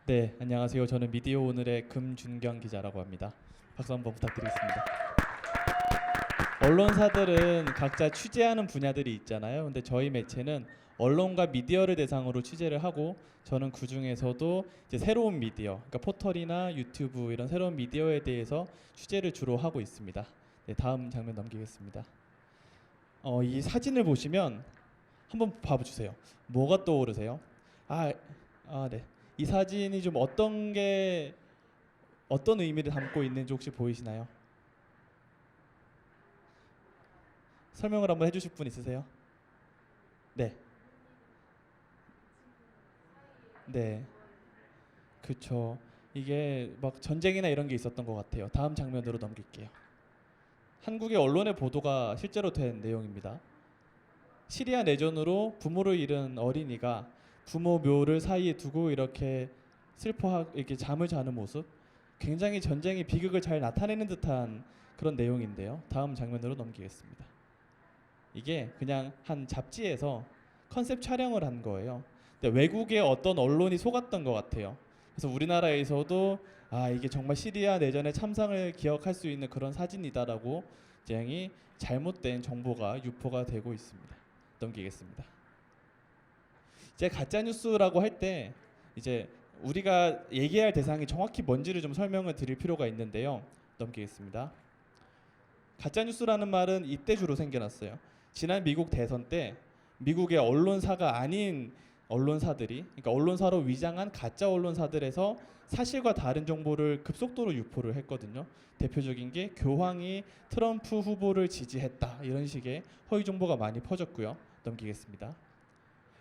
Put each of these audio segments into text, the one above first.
네, 안녕하세요. 저는 미디어 오늘의 금준경 기자라고 합니다. 박수 한번 부탁드리겠습니다. 언론사들은 각자 취재하는 분야들이 있잖아요. 근데 저희 매체는 언론과 미디어를 대상으로 취재를 하고 저는 그 중에서도 이제 새로운 미디어, 그러니까 포털이나 유튜브 이런 새로운 미디어에 대해서 취재를 주로 하고 있습니다. 네, 다음 장면 넘기겠습니다. 이 사진을 보시면 한번 봐주세요. 뭐가 떠오르세요? 아, 네. 이 사진이 좀 어떤 의미를 담고 있는지 혹시 보이시나요? 설명을 한번 해주실 분 있으세요? 네, 네, 그쵸. 이게 막 전쟁이나 이런 게 있었던 것 같아요. 다음 장면으로 넘길게요. 한국의 언론의 보도가 실제로 된 내용입니다. 시리아 내전으로 부모를 잃은 어린이가 부모 묘를 사이에 두고 이렇게 잠을 자는 모습, 굉장히 전쟁의 비극을 잘 나타내는 듯한 그런 내용인데요. 다음 장면으로 넘기겠습니다. 이게 그냥 한 잡지에서 컨셉 촬영을 한 거예요. 근데 외국의 어떤 언론이 속았던 것 같아요. 그래서 우리나라에서도 이게 정말 시리아 내전의 참상을 기억할 수 있는 그런 사진이다라고 굉장히 잘못된 정보가 유포가 되고 있습니다. 넘기겠습니다. 이제 가짜 뉴스라고 할 때 이제 우리가 얘기할 대상이 정확히 뭔지를 좀 설명을 드릴 필요가 있는데요. 넘기겠습니다. 가짜 뉴스라는 말은 이때 주로 생겨났어요. 지난 미국 대선 때 미국의 언론사가 아닌 언론사들이, 그러니까 언론사로 위장한 가짜 언론사들에서 사실과 다른 정보를 급속도로 유포를 했거든요. 대표적인 게 교황이 트럼프 후보를 지지했다 이런 식의 허위 정보가 많이 퍼졌고요. 넘기겠습니다.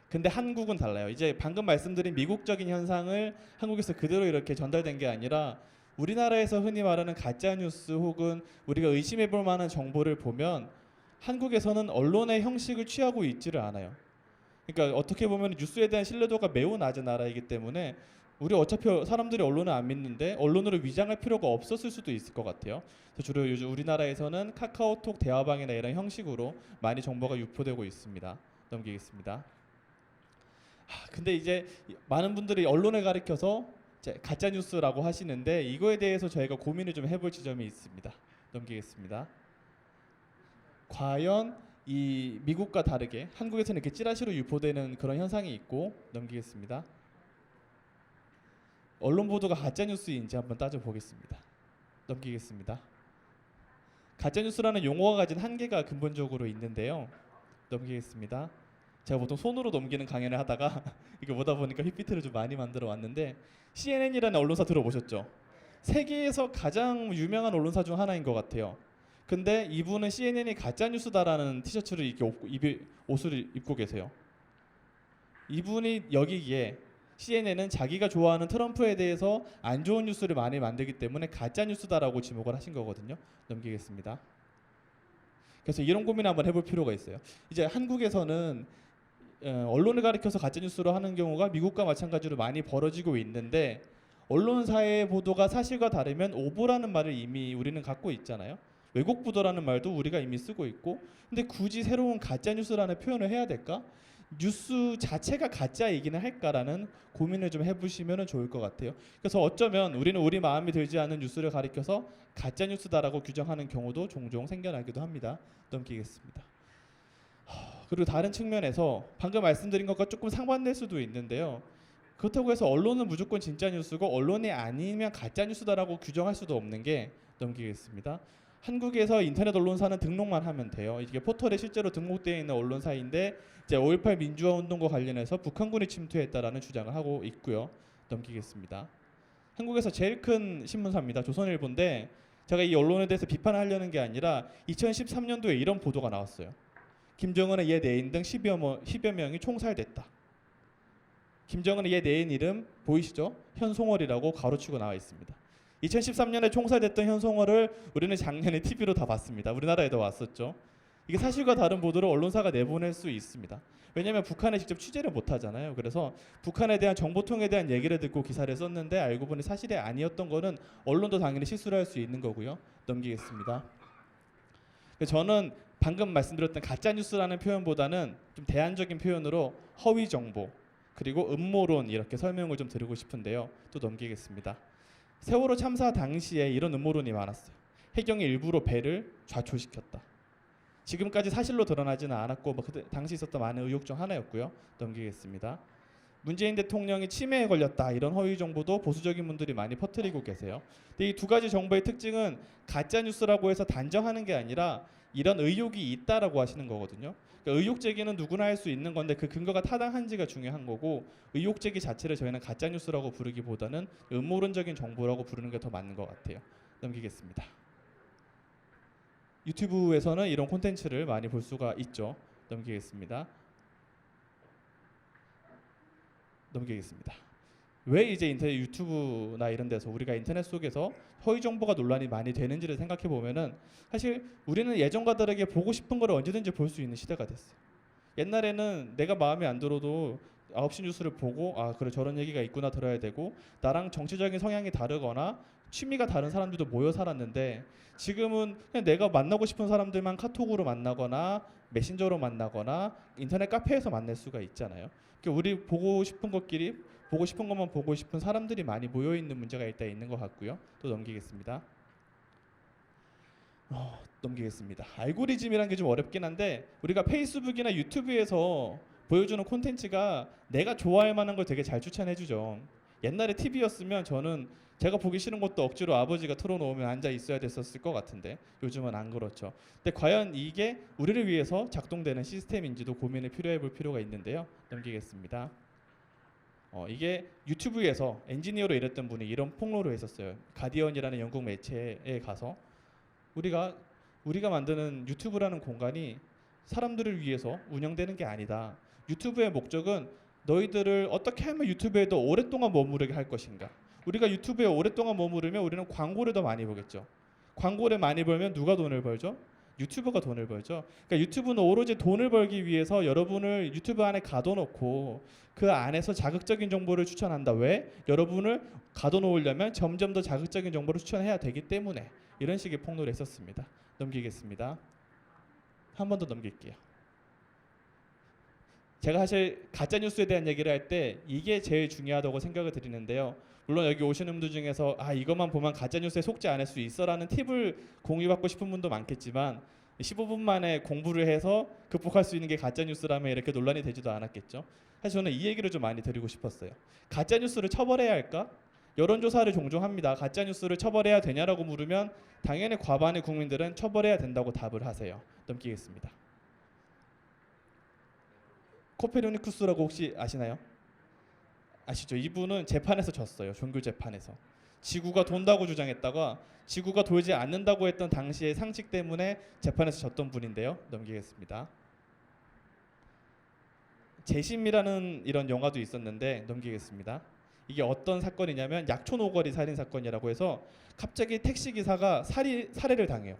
근데 한국은 달라요. 이제 방금 말씀드린 미국적인 현상을 한국에서 그대로 이렇게 전달된 게 아니라 우리나라에서 흔히 말하는 가짜 뉴스 혹은 우리가 의심해 볼 만한 정보를 보면 한국에서는 언론의 형식을 취하고 있지를 않아요. 그러니까 어떻게 보면 뉴스에 대한 신뢰도가 매우 낮은 나라이기 때문에 우리 어차피 사람들이 언론을 안 믿는데 언론으로 위장할 필요가 없었을 수도 있을 것 같아요. 그래서 주로 요즘 우리나라에서는 카카오톡 대화방이나 이런 형식으로 많이 정보가 유포되고 있습니다. 넘기겠습니다. 근데 이제 많은 분들이 언론을 가리켜서 이제 가짜 뉴스라고 하시는데 이거에 대해서 저희가 고민을 좀 해볼 지점이 있습니다. 넘기겠습니다. 과연 이 미국과 다르게 한국에서는 이렇게 찌라시로 유포되는 그런 현상이 있고, 넘기겠습니다. 언론 보도가 가짜 뉴스인지 한번 따져보겠습니다. 넘기겠습니다. 가짜 뉴스라는 용어가 가진 한계가 근본적으로 있는데요. 넘기겠습니다. 제가 보통 손으로 넘기는 강연을 하다가 이거 보다 보니까 PPT를 좀 많이 만들어 왔는데, CNN이라는 언론사 들어보셨죠? 세계에서 가장 유명한 언론사 중 하나인 것 같아요. 근데 이분은 CNN이 가짜 뉴스다라는 티셔츠를 옷을 입고 계세요. 이분이 여기기에 CNN은 자기가 좋아하는 트럼프에 대해서 안 좋은 뉴스를 많이 만들기 때문에 가짜 뉴스다라고 지목을 하신 거거든요. 넘기겠습니다. 그래서 이런 고민 한번 해볼 필요가 있어요. 이제 한국에서는 언론을 가리켜서 가짜 뉴스로 하는 경우가 미국과 마찬가지로 많이 벌어지고 있는데, 언론사의 보도가 사실과 다르면 오보라는 말을 이미 우리는 갖고 있잖아요. 왜곡 보도라는 말도 우리가 이미 쓰고 있고, 근데 굳이 새로운 가짜 뉴스라는 표현을 해야 될까? 뉴스 자체가 가짜이기는 할까라는 고민을 좀 해보시면 좋을 것 같아요. 그래서 어쩌면 우리는 우리 마음에 들지 않는 뉴스를 가리켜서 가짜 뉴스다라고 규정하는 경우도 종종 생겨나기도 합니다. 넘기겠습니다. 그리고 다른 측면에서 방금 말씀드린 것과 조금 상반될 수도 있는데요. 그렇다고 해서 언론은 무조건 진짜 뉴스고 언론이 아니면 가짜 뉴스다라고 규정할 수도 없는 게, 넘기겠습니다. 한국에서 인터넷 언론사는 등록만 하면 돼요. 이게 포털에 실제로 등록되어 있는 언론사인데 이제 5.18 민주화 운동과 관련해서 북한군이 침투했다라는 주장을 하고 있고요. 넘기겠습니다. 한국에서 제일 큰 신문사입니다. 조선일보인데 제가 이 언론에 대해서 비판하려는 게 아니라 2013년도에 이런 보도가 나왔어요. 김정은의 옛 애인 등 10여 명이 총살됐다. 김정은의 옛 애인 이름 보이시죠? 현송월이라고 가로치고 나와 있습니다. 2013년에 총살됐던 현송월을 우리는 작년에 TV로 다 봤습니다. 우리나라에도 왔었죠. 이게 사실과 다른 보도를 언론사가 내보낼 수 있습니다. 왜냐하면 북한에 직접 취재를 못 하잖아요. 그래서 북한에 대한 정보통에 대한 얘기를 듣고 기사를 썼는데 알고 보니 사실이 아니었던 거는 언론도 당연히 실수를 할 수 있는 거고요. 넘기겠습니다. 저는 방금 말씀드렸던 가짜 뉴스라는 표현보다는 좀 대안적인 표현으로 허위 정보, 그리고 음모론 이렇게 설명을 좀 드리고 싶은데요. 또 넘기겠습니다. 세월호 참사 당시에 이런 음모론이 많았어요. 해경이 일부러 배를 좌초시켰다. 지금까지 사실로 드러나지는 않았고 그 당시 있었던 많은 의혹 중 하나였고요. 넘기겠습니다. 문재인 대통령이 치매에 걸렸다 이런 허위 정보도 보수적인 분들이 많이 퍼뜨리고 계세요. 근데 이 두 가지 정보의 특징은 가짜 뉴스라고 해서 단정하는 게 아니라 이런 의혹이 있다라고 하시는 거거든요. 그러니까 의혹 제기는 누구나 할 수 있는 건데 그 근거가 타당한지가 중요한 거고 의혹 제기 자체를 저희는 가짜 뉴스라고 부르기보다는 음모론적인 정보라고 부르는 게 더 맞는 것 같아요. 넘기겠습니다. 유튜브에서는 이런 콘텐츠를 많이 볼 수가 있죠. 넘기겠습니다. 넘기겠습니다. 왜 이제 인터넷 유튜브나 이런 데서 우리가 인터넷 속에서 허위 정보가 논란이 많이 되는지를 생각해 보면은 사실 우리는 예전과 다르게 보고 싶은 걸 언제든지 볼 수 있는 시대가 됐어요. 옛날에는 내가 마음에 안 들어도 9시 뉴스를 보고 아 그래 저런 얘기가 있구나 들어야 되고 나랑 정치적인 성향이 다르거나 취미가 다른 사람들도 모여 살았는데 지금은 그냥 내가 만나고 싶은 사람들만 카톡으로 만나거나 메신저로 만나거나 인터넷 카페에서 만날 수가 있잖아요. 그러니까 우리 보고 싶은 것끼리 보고 싶은 것만 보고 싶은 사람들이 많이 모여 있는 문제가 일단 있는 것 같고요. 또 넘기겠습니다. 넘기겠습니다. 알고리즘이란 게 좀 어렵긴 한데 우리가 페이스북이나 유튜브에서 보여주는 콘텐츠가 내가 좋아할 만한 걸 되게 잘 추천해주죠. 옛날에 TV였으면 저는 제가 보기 싫은 것도 억지로 아버지가 틀어놓으면 앉아 있어야 됐었을 것 같은데 요즘은 안 그렇죠. 근데 과연 이게 우리를 위해서 작동되는 시스템인지도 고민을 필요해 볼 필요가 있는데요. 넘기겠습니다. 이게 유튜브에서 엔지니어로 일했던 분이 이런 폭로를 했었어요. 가디언이라는 영국 매체에 가서 우리가 만드는 유튜브라는 공간이 사람들을 위해서 운영되는 게 아니다. 유튜브의 목적은 너희들을 어떻게 하면 유튜브에 더 오랫동안 머무르게 할 것인가. 우리가 유튜브에 오랫동안 머무르면 우리는 광고를 더 많이 보겠죠. 광고를 많이 벌면 누가 돈을 벌죠? 유튜버가 돈을 벌죠. 그러니까 유튜브는 오로지 돈을 벌기 위해서 여러분을 유튜브 안에 가둬놓고 그 안에서 자극적인 정보를 추천한다. 왜? 여러분을 가둬놓으려면 점점 더 자극적인 정보를 추천해야 되기 때문에 이런 식의 폭로를 했었습니다. 넘기겠습니다. 한 번 더 넘길게요. 제가 사실 가짜 뉴스에 대한 얘기를 할 때 이게 제일 중요하다고 생각을 드리는데요. 물론 여기 오시는 분들 중에서 이것만 보면 가짜 뉴스에 속지 않을 수 있어라는 팁을 공유받고 싶은 분도 많겠지만 15분 만에 공부를 해서 극복할 수 있는 게 가짜 뉴스라면 이렇게 논란이 되지도 않았겠죠. 사실 저는 이 얘기를 좀 많이 드리고 싶었어요. 가짜 뉴스를 처벌해야 할까? 여론조사를 종종 합니다. 가짜 뉴스를 처벌해야 되냐라고 물으면 당연히 과반의 국민들은 처벌해야 된다고 답을 하세요. 넘기겠습니다. 코페르니쿠스라고 혹시 아시나요? 아시죠? 이분은 재판에서 졌어요. 종교 재판에서. 지구가 돈다고 주장했다가 지구가 돌지 않는다고 했던 당시의 상식 때문에 재판에서 졌던 분인데요. 넘기겠습니다. 재심이라는 이런 영화도 있었는데 넘기겠습니다. 이게 어떤 사건이냐면 약촌 오거리 살인 사건이라고 해서 갑자기 택시 기사가 살해를 당해요.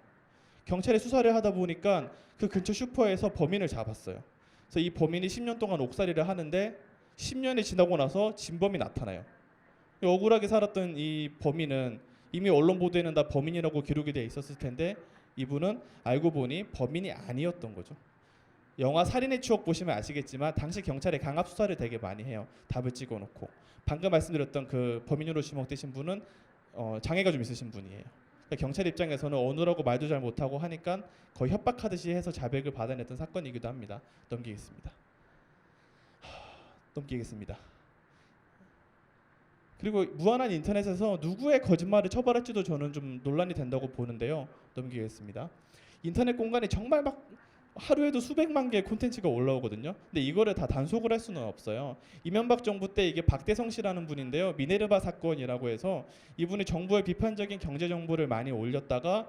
경찰이 수사를 하다 보니까 그 근처 슈퍼에서 범인을 잡았어요. 그래서 이 범인이 10년 동안 옥살이를 하는데 10년이 지나고 나서 진범이 나타나요. 억울하게 살았던 이 범인은 이미 언론 보도에는 다 범인이라고 기록이 되어 있었을 텐데 이분은 알고 보니 범인이 아니었던 거죠. 영화 살인의 추억 보시면 아시겠지만 당시 경찰이 강압 수사를 되게 많이 해요. 답을 찍어놓고 방금 말씀드렸던 그 범인으로 지목되신 분은 장애가 좀 있으신 분이에요. 그러니까 경찰 입장에서는 어느라고 말도 잘 못하고 하니까 거의 협박하듯이 해서 자백을 받아냈던 사건이기도 합니다. 넘기겠습니다. 넘기겠습니다. 그리고 무한한 인터넷에서 누구의 거짓말을 처벌할지도 저는 좀 논란이 된다고 보는데요. 넘기겠습니다. 인터넷 공간에 정말 막 하루에도 수백만 개의 콘텐츠가 올라오거든요. 근데 이거를 다 단속을 할 수는 없어요. 이명박 정부 때 이게 박대성 씨라는 분인데요. 미네르바 사건이라고 해서 이분이 정부의 비판적인 경제 정보를 많이 올렸다가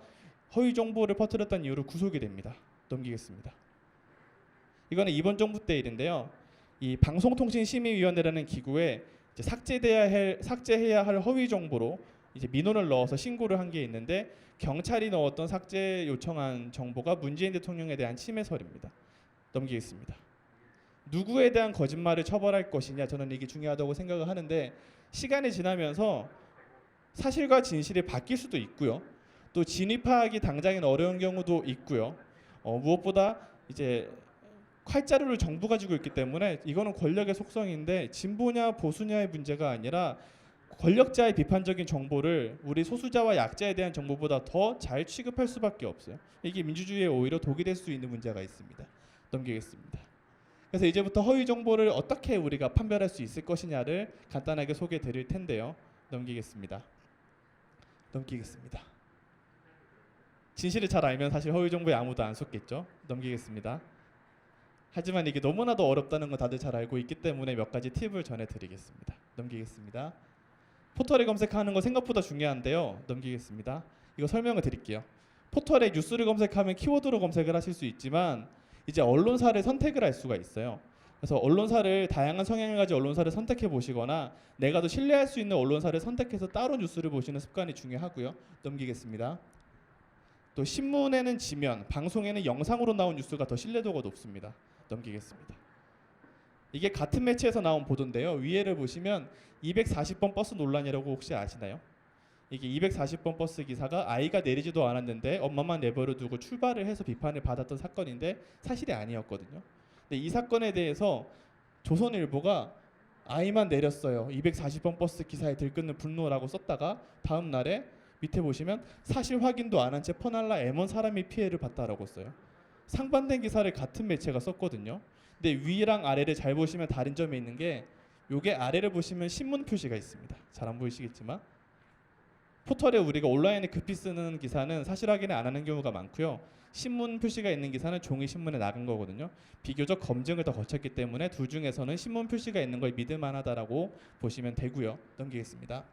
허위 정보를 퍼뜨렸다는 이유로 구속이 됩니다. 넘기겠습니다. 이거는 이번 정부 때 일인데요. 이 방송통신심의위원회라는 기구에 이제 삭제해야 할 허위 정보로 이제 민원을 넣어서 신고를 한 게 있는데 경찰이 넣었던 삭제 요청한 정보가 문재인 대통령에 대한 침해설입니다. 넘기겠습니다. 누구에 대한 거짓말을 처벌할 것이냐 저는 이게 중요하다고 생각을 하는데 시간이 지나면서 사실과 진실이 바뀔 수도 있고요. 또 진위 파악이 당장은 어려운 경우도 있고요. 무엇보다 이제 칼자루를 정부가 쥐고 있기 때문에 이거는 권력의 속성인데 진보냐 보수냐의 문제가 아니라 권력자의 비판적인 정보를 우리 소수자와 약자에 대한 정보보다 더 잘 취급할 수밖에 없어요. 이게 민주주의에 오히려 독이 될 수 있는 문제가 있습니다. 넘기겠습니다. 그래서 이제부터 허위 정보를 어떻게 우리가 판별할 수 있을 것이냐를 간단하게 소개해 드릴 텐데요. 넘기겠습니다. 넘기겠습니다. 진실을 잘 알면 사실 허위 정보에 아무도 안 속겠죠. 넘기겠습니다. 하지만 이게 너무나도 어렵다는 건 다들 잘 알고 있기 때문에 몇 가지 팁을 전해드리겠습니다. 넘기겠습니다. 포털에 검색하는 거 생각보다 중요한데요. 넘기겠습니다. 이거 설명을 드릴게요. 포털에 뉴스를 검색하면 키워드로 검색을 하실 수 있지만 이제 언론사를 선택을 할 수가 있어요. 그래서 언론사를 다양한 성향을 가진 언론사를 선택해 보시거나 내가 더 신뢰할 수 있는 언론사를 선택해서 따로 뉴스를 보시는 습관이 중요하고요. 넘기겠습니다. 또 신문에는 지면, 방송에는 영상으로 나온 뉴스가 더 신뢰도가 높습니다. 넘기겠습니다. 이게 같은 매체에서 나온 보도인데요. 위에를 보시면 240번 버스 논란이라고 혹시 아시나요? 이게 240번 버스 기사가 아이가 내리지도 않았는데 엄마만 내버려 두고 출발을 해서 비판을 받았던 사건인데 사실이 아니었거든요. 근데 이 사건에 대해서 조선일보가 아이만 내렸어요. 240번 버스 기사에 들끓는 분노라고 썼다가 다음 날에 밑에 보시면 사실 확인도 안 한 채 퍼날라 M1 사람이 피해를 봤다라고 써요. 상반된 기사를 같은 매체가 썼거든요. 근데 위랑 아래를 잘 보시면 다른 점이 있는 게 요게 아래를 보시면 신문 표시가 있습니다. 잘 안 보이시겠지만 포털에 우리가 온라인에 급히 쓰는 기사는 사실 확인을 안 하는 경우가 많고요. 신문 표시가 있는 기사는 종이 신문에 나간 거거든요. 비교적 검증을 더 거쳤기 때문에 둘 중에서는 신문 표시가 있는 걸 믿을 만하다라고 보시면 되고요. 넘기겠습니다.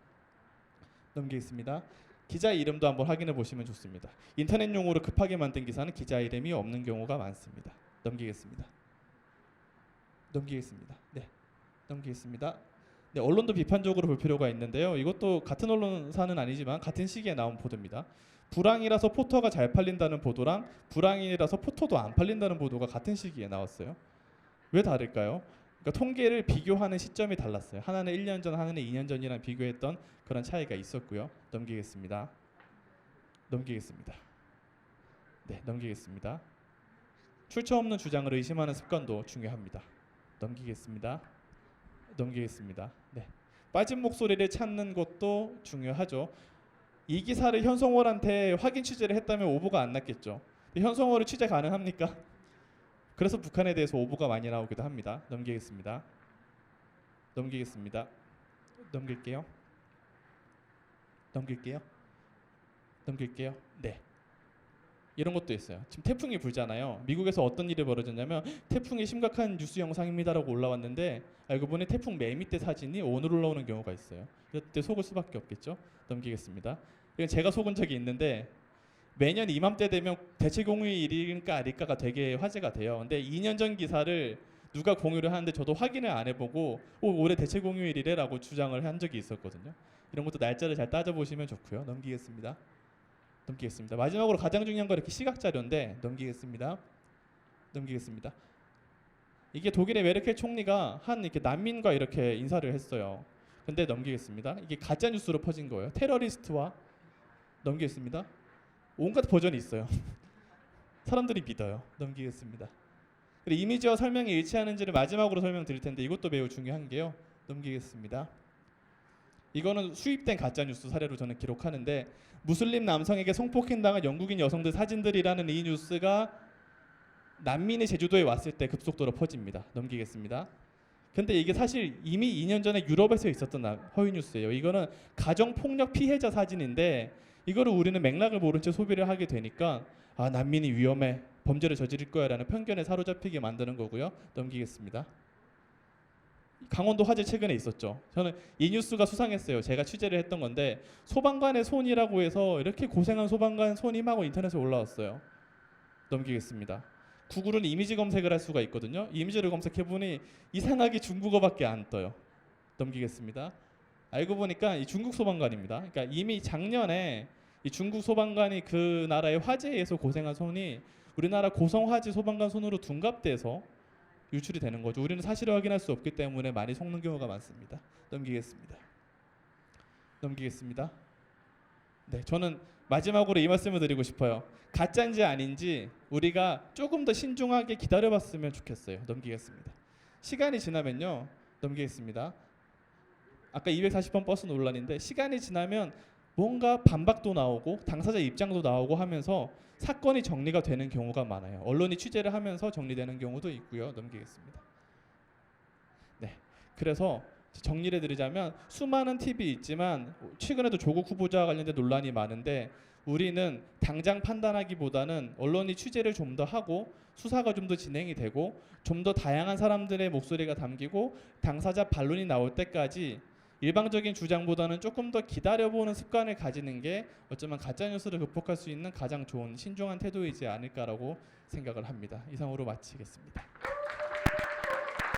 넘기겠습니다. 기자 이름도 한번 확인해 보시면 좋습니다. 인터넷용으로 급하게 만든 기사는 기자 이름이 없는 경우가 많습니다. 넘기겠습니다. 넘기겠습니다. 네, 넘기겠습니다. 네, 언론도 비판적으로 볼 필요가 있는데요. 이것도 같은 언론사는 아니지만 같은 시기에 나온 보도입니다. 불황이라서 포터가 잘 팔린다는 보도랑 불황이라서 포터도 안 팔린다는 보도가 같은 시기에 나왔어요. 왜 다를까요? 그러니까 통계를 비교하는 시점이 달랐어요. 하나는 1년 전, 하나는 2년 전이랑 비교했던 그런 차이가 있었고요. 넘기겠습니다. 넘기겠습니다. 네, 넘기겠습니다. 출처 없는 주장을 의심하는 습관도 중요합니다. 넘기겠습니다. 넘기겠습니다. 네, 빠진 목소리를 찾는 것도 중요하죠. 이 기사를 현성월한테 확인 취재를 했다면 오보가 안 났겠죠. 현성월을 취재 가능합니까? 그래서 북한에 대해서 오보가 많이 나오기도 합니다. 넘기겠습니다. 넘기겠습니다. 넘길게요. 넘길게요. 넘길게요. 네. 이런 것도 있어요. 지금 태풍이 불잖아요. 미국에서 어떤 일이 벌어졌냐면 태풍이 심각한 뉴스 영상입니다라고 올라왔는데 알고 보니 태풍 맨 밑에 사진이 오늘 올라오는 경우가 있어요. 이때 속을 수밖에 없겠죠. 넘기겠습니다. 이건 제가 속은 적이 있는데 매년 이맘때 되면 대체 공휴일일까 아닐까가 되게 화제가 돼요. 근데 2년 전 기사를 누가 공유를 하는데 저도 확인을 안 해보고 올해 대체 공휴일이래라고 주장을 한 적이 있었거든요. 이런 것도 날짜를 잘 따져보시면 좋고요. 넘기겠습니다. 넘기겠습니다. 마지막으로 가장 중요한 건 이렇게 시각 자료인데 넘기겠습니다. 넘기겠습니다. 이게 독일의 메르켈 총리가 한 이렇게 난민과 이렇게 인사를 했어요. 근데 넘기겠습니다. 이게 가짜 뉴스로 퍼진 거예요. 테러리스트와 넘기겠습니다. 온갖 버전이 있어요. 사람들이 믿어요. 넘기겠습니다. 그리고 이미지와 설명이 일치하는지를 마지막으로 설명드릴 텐데 이것도 매우 중요한 게요. 넘기겠습니다. 이거는 수입된 가짜뉴스 사례로 저는 기록하는데 무슬림 남성에게 성폭행당한 영국인 여성들 사진들이라는 이 뉴스가 난민이 제주도에 왔을 때 급속도로 퍼집니다. 넘기겠습니다. 근데 이게 사실 이미 2년 전에 유럽에서 있었던 허위 뉴스예요. 이거는 가정폭력 피해자 사진인데 이거를 우리는 맥락을 모른 채 소비를 하게 되니까 아 난민이 위험해 범죄를 저지를 거야 라는 편견에 사로잡히게 만드는 거고요. 넘기겠습니다. 강원도 화재 최근에 있었죠. 저는 이 뉴스가 수상했어요. 제가 취재를 했던 건데 소방관의 손이라고 해서 이렇게 고생한 소방관 손이 막 인터넷에 올라왔어요. 넘기겠습니다. 구글은 이미지 검색을 할 수가 있거든요. 이미지를 검색해보니 이상하게 중국어밖에 안 떠요. 넘기겠습니다. 알고 보니까 이 중국 소방관입니다. 그러니까 이미 작년에 이 중국 소방관이 그 나라의 화재에서 고생한 손이 우리나라 고성화재 소방관 손으로 둔갑돼서 유출이 되는 거죠. 우리는 사실을 확인할 수 없기 때문에 많이 속는 경우가 많습니다. 넘기겠습니다. 넘기겠습니다. 네, 저는 마지막으로 이 말씀을 드리고 싶어요. 가짜인지 아닌지 우리가 조금 더 신중하게 기다려봤으면 좋겠어요. 넘기겠습니다. 시간이 지나면요. 넘기겠습니다. 아까 240번 버스 논란인데 시간이 지나면 뭔가 반박도 나오고 당사자 입장도 나오고 하면서 사건이 정리가 되는 경우가 많아요. 언론이 취재를 하면서 정리되는 경우도 있고요. 넘기겠습니다. 네, 그래서 정리를 드리자면 수많은 팁이 있지만 최근에도 조국 후보자와 관련된 논란이 많은데 우리는 당장 판단하기보다는 언론이 취재를 좀 더 하고 수사가 좀 더 진행이 되고 좀 더 다양한 사람들의 목소리가 담기고 당사자 반론이 나올 때까지 일방적인 주장보다는 조금 더 기다려보는 습관을 가지는 게 어쩌면 가짜뉴스를 극복할 수 있는 가장 좋은 신중한 태도이지 않을까라고 생각을 합니다. 이상으로 마치겠습니다.